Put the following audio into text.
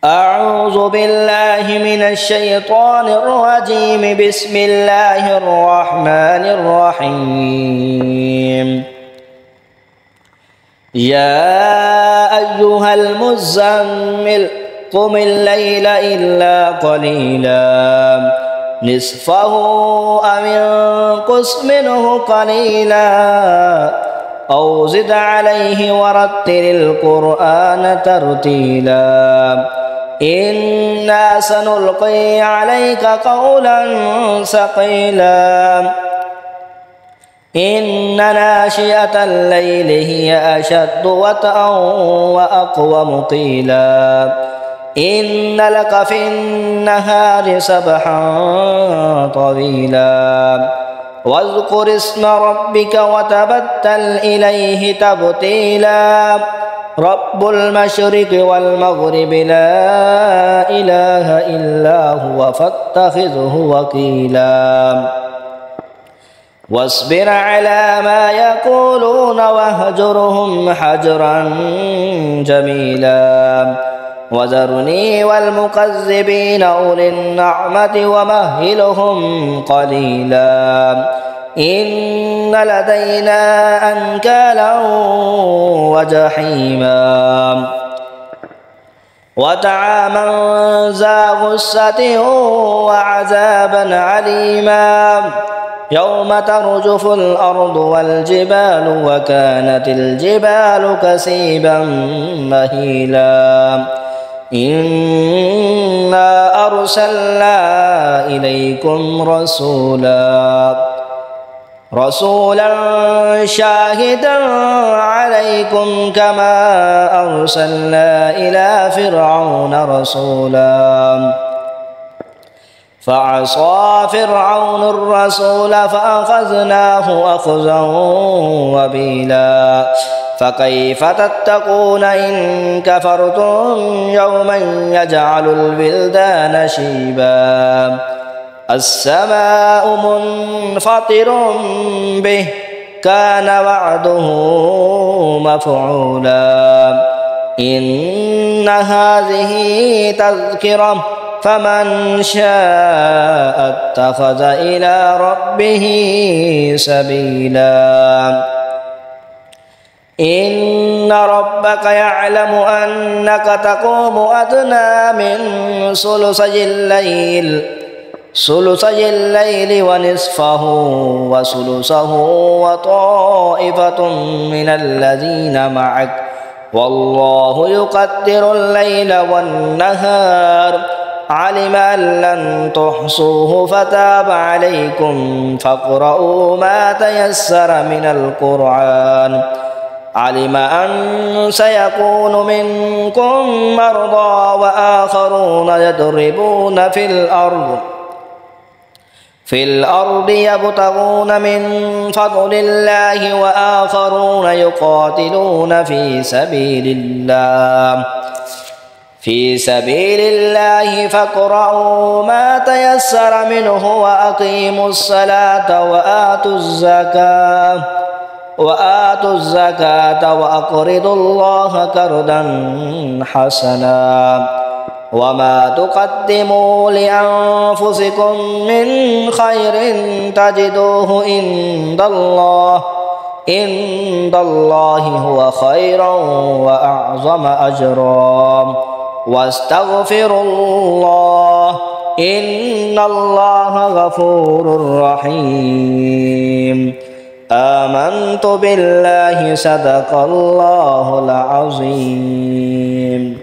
أعوذ بالله من الشيطان الرجيم. بسم الله الرحمن الرحيم. يا أيها المزمل قم الليل إلا قليلا نصفه أو انقص منه قليلا أو زد عليه ورتل القرآن ترتيلا إنا سنلقي عليك قولا ثقيلا إن ناشئة الليل هي أشد وطئا وأقوم قيلا إن لك في النهار سبحا طويلا واذكر اسم ربك وتبتل إليه تبتيلا رب المشرق والمغرب لا إله إلا هو فاتخذه وكيلا واصبر على ما يقولون واهجرهم حجرا جميلا وذرني والمكذبين أولي النعمة ومهلهم قليلا إن لدينا أنكالا وجحيما وطعاما ذا غصة وعذابا عليما يوم ترجف الأرض والجبال وكانت الجبال كثيبا مهيلا إنا أرسلنا إليكم رسولا شاهدا عليكم كما أرسلنا إلى فرعون رسولا فعصى فرعون الرسول فأخذناه أخذا وبيلا فكيف تتقون إن كفرتم يوما يجعل الولدان شيبا السماء منفطر به كان وعده مفعولا إن هذه تذكرة فمن شاء اتخذ إلى ربه سبيلا إن ربك يعلم أنك تقوم أدنى من ثلثي الليل ونصفه وثلثه وطائفة من الذين معك والله يقدر الليل والنهار علم أن لن تحصوه فتاب عليكم فاقرؤوا ما تيسر من القرآن علم أن سيكون منكم مرضى وآخرون يضربون في الأرض يبتغون من فضل الله وآخرون يقاتلون في سبيل الله فاقرؤوا ما تيسر منه وأقيموا الصلاة وآتوا الزكاة وأقرضوا الله قرضا حسنا وما تقدموا لأنفسكم من خير تجدوه عند الله هو خيرا وأعظم أجرا واستغفروا الله إن الله غفور رحيم آمنت بالله صدق الله العظيم.